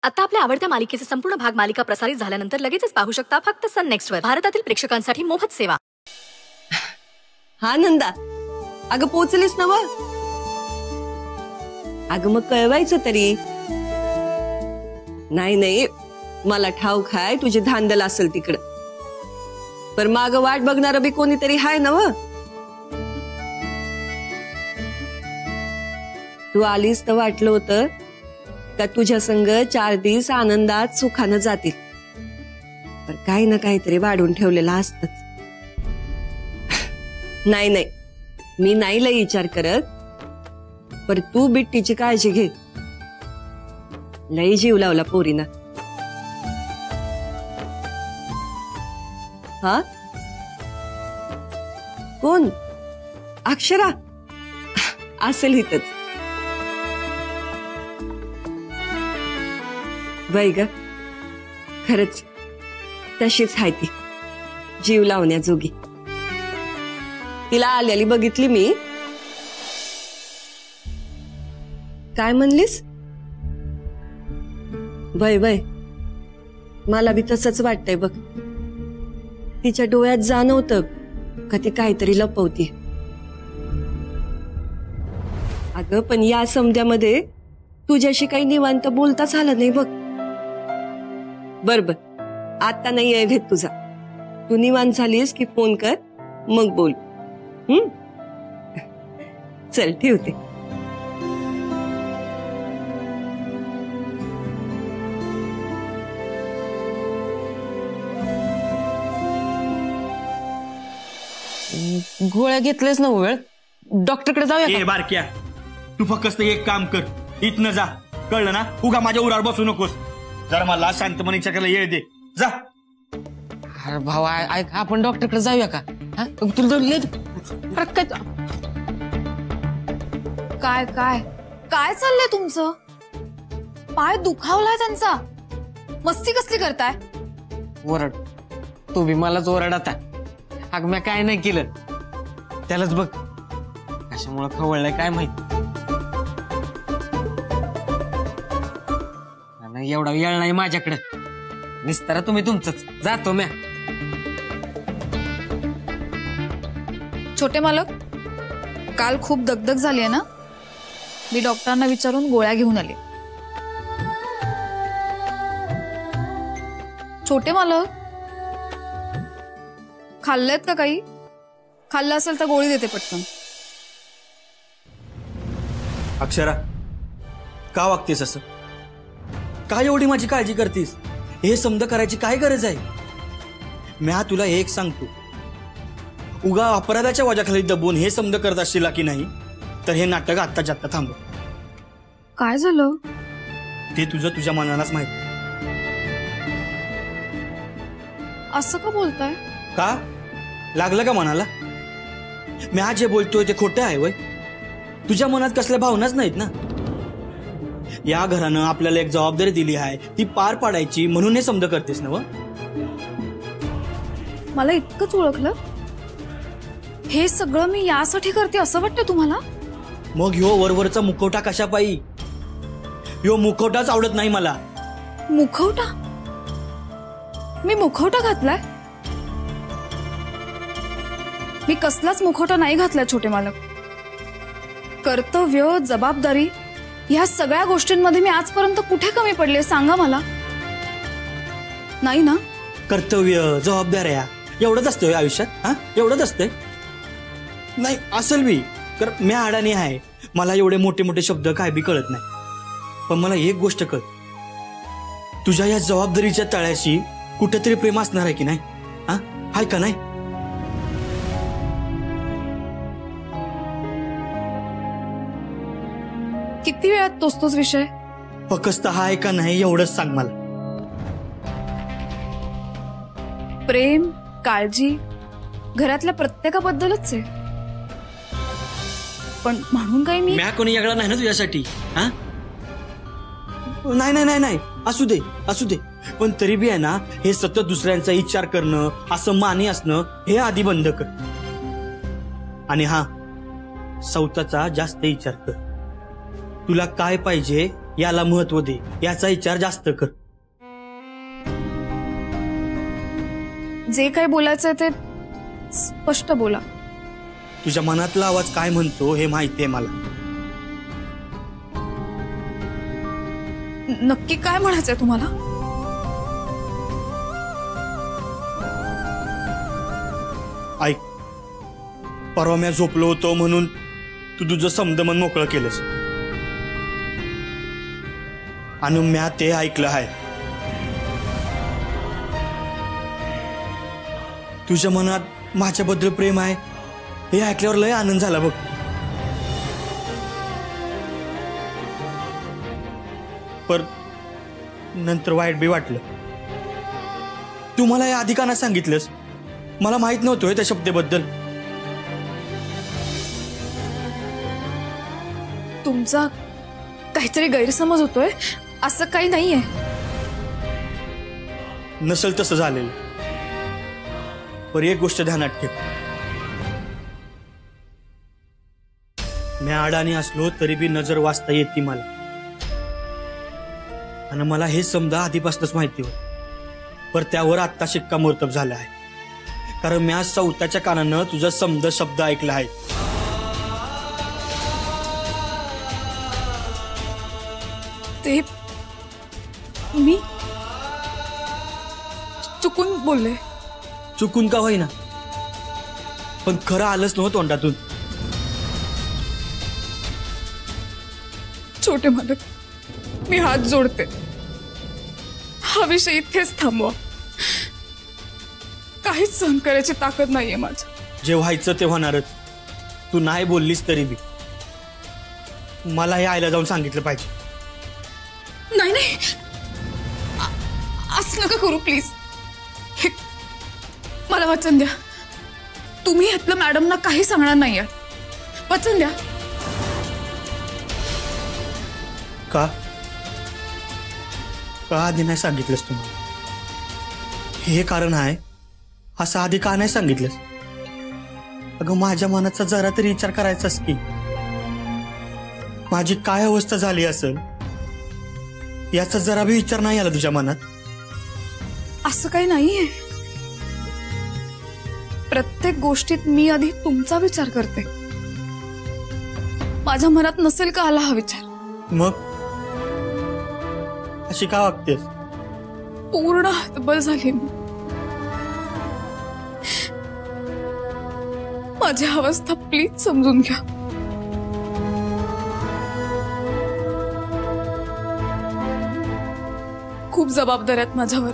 आता आपल्या आवडत्या मालिकेचे संपूर्ण भाग मालिका प्रसारित झाल्यानंतर लगेचच पाहू शकता फक्त सन नेक्स्ट वर. भारतातील प्रेक्षकांसाठी मोफत सेवा. हा नंदा, अगं पोचलीस ना व? अगं मग कळवायचं तरी. नाही नाही, मला ठाऊक आहे तुझी धांदल असेल तिकडं, पर माग वाट बघणार बी कोणीतरी हाय ना व. तू आलीस तर वाटलं होतं का तुझ्या संग 4 दिवस आनंदात सुखानं जातील, पर काही ना काहीतरी वाढून ठेवलेलं असतच. नाही नाही, मी नाही लय विचार करत, पर तू बिट्टीची काळजी घे. लय जीव लावला पोरीना. हा कोण? अक्षरा असेल इथंच. बाई ग, खरंच तशीच हाय ती, जीव लावण्याजोगी. तिला आलेली बघितली मी. काय म्हणलीस? बाय बाय, मला बी तसंच वाटतंय बघ. तिच्या डोळ्यात जाणवतं का ती काहीतरी लपवती. अगं पण या समध्यामध्ये तुझ्याशी काही निवांत बोलताच आलं नाही बघ. बर बर, आता नाही आहे भेट तुझा. तू निवांत झालीस की फोन कर, मग बोल. चल ठेवते. गोळ्या घेतल्यास ना वेळ, डॉक्टरकडे जाऊया. बारक्या, तू फक्त एक काम कर, इथनं जा, कळलं ना? उगा माझ्या उरावर बसू नकोस. जरा मला शांतपणे चक्राला येळ दे, जा. अरे भाऊ ऐक, आपण डॉक्टरकडे जाऊया का? काय काय काय चाललंय तुमचं? पाय दुखावलाय त्यांचा, मस्ती कसली करताय? ओरड, तू बी मलाच ओरड आता. अग मी काय नाही केलं, त्यालाच बघ कशामुळे खवळलंय काय माहित. एवढा वेळ नाही माझ्याकडे. निस्तारा तुम्ही तुमचंच, जातो म्या. छोटे मालक, काल खूप दगदग झाली आहे ना? मी डॉक्टरांना विचारून गोळ्या घेऊन आले. छोटे मालक, खाल्लेत का काही? खाल्लं असेल तर गोळी देते पटकन. अक्षरा, का वागतेस असं? काय एवढी माझी काळजी करतेस? हे समज करायची काय गरज आहे? म्या तुला एक सांगतो, उगा अपराधाच्या वाजाखाली दबून हे समज करत असशील की नाही, तर हे नाटक आत्ताच्या आत्ता थांबव. काय झालं? ते तुझं तुझ्या मनालाच माहित. असं का बोलताय? का लागलं का मनाला? म्या जे बोलतोय ते खोटं आहे वय? तुझ्या मनात कसल्या भावनाच नाहीत ना? या घरानं आपल्याला एक जबाबदारी दिली आहे, ती पार पाडायची, म्हणून हे समज करतेस ना? व मला इतकंच ओळखलं? हे सगळं मी यासाठी करते असं वाटतं तुम्हाला? मग ह्यो वरवरचा मुखवटा कशा पायी? ह्यो मुखवटाच आवडत नाही मला. मुखवटा? मी मुखवटा घातलाय? मी कसलाच मुखवटा नाही घातलाय छोटे मालक. कर्तव्य, जबाबदारी ह्या सगळ्या गोष्टींमध्ये मी आजपर्यंत कुठे कमी पडले सांगा मला? नाही ना? कर्तव्य, जबाबदाऱ्या एवढंच असतं आयुष्यात? हा, एवढंच असतंय? नाही असेल बी, तर म्या अडाणी आहे, मला एवढे मोठे मोठे शब्द काय बी कळत नाही. पण मला एक गोष्ट कळ, तुझ्या या जबाबदारीच्या तळ्याशी कुठेतरी प्रेम असणार आहे की नाही? हा, हाय का नाही? किती वेळात तोच विषय? फक्त हाय का नाही एवढंच सांग मला. प्रेम, काळजी घरातल्या प्रत्येकाबद्दलच आहे, पण म्हणून काही मी म्या कोणी वेगळा नाही ना तुझ्यासाठी? हा, नाही नाही नाही नाही, असू दे असू दे, पण तरी बी आहे ना, हे सतत दुसऱ्यांचा विचार करणं, असं मानी असणं, हे आधी बंद कर. आणि हा, स्वतःचा जास्त विचार कर. तुला काय पाहिजे याला महत्व दे, याचा विचार जास्त कर. जे काही बोलायचंय ते स्पष्ट बोला. तुझ्या मनातला आवाज काय म्हणतो हे माहितीये मला. नक्की काय म्हणायचंय तुम्हाला? ऐक, परवा मी झोपलो होतो म्हणून तू तुझं समद मन मोकळं केलंस आणि म्या ते ऐकलं आहे. तुझ्या मनात माझ्याबद्दल प्रेम आहे हे ऐकल्यावर लय आनंद झाला बघ. पर नंतर वाईट बी वाटलं. तू मला या आधी का नाही सांगितलंस? मला माहित नव्हतं त्या शब्दाबद्दल. तुमचा काहीतरी गैरसमज होतोय, असं काही नाहीये. नसेल तसं झालेलं. पर एक गोष्ट ध्यानात ठेव, मी अडाणी असलो तरी बी नजर वाचता येते मला. आणि मला हे समजा आधीपासूनच माहिती होतं. पर त्यावर आत्ता शिक्कामोर्तब झाला आहे, कारण मी आज चौथ्याच्या कानानं तुझा समद शब्द ऐकला आहे. ते मी चुकून बोलले. चुकून का होईना, पण खरं आलंच नव्हतं तोंडातून. छोटे मालक, मी हात जोडते. हा विषय इथेच थांबवा. काहीच सहन करायची ताकद नाहीये माझं. जे व्हायचं ते होणारच. तू नाही बोललीस तरी बी मला हे आईला जाऊन सांगितलं पाहिजे. नाही नाही, असं नका करू प्लीज. मला वचन द्या, तुम्ही ह्यातलं मॅडमना काही सांगणार नाही. वचन द्या. का आधी नाही सांगितलंस तुम्हाला? हे कारण आहे असं आधी का नाही सांगितलंस? अगं माझ्या मनाचा जरा तरी विचार करायचास की माझी काय अवस्था झाली असेल याचा जरा बी विचार नाही आला तुझ्या मनात? असं काही नाहीये. प्रत्येक गोष्टीत मी आधी तुमचा विचार करते. माझ्या मनात नसेल का आला हा विचार? मग अशी का वागतेस? पूर्ण हतबल झाली मी. माझी अवस्था प्लीज समजून घ्या. खूप जबाबदाऱ्या आहेत माझ्यावर.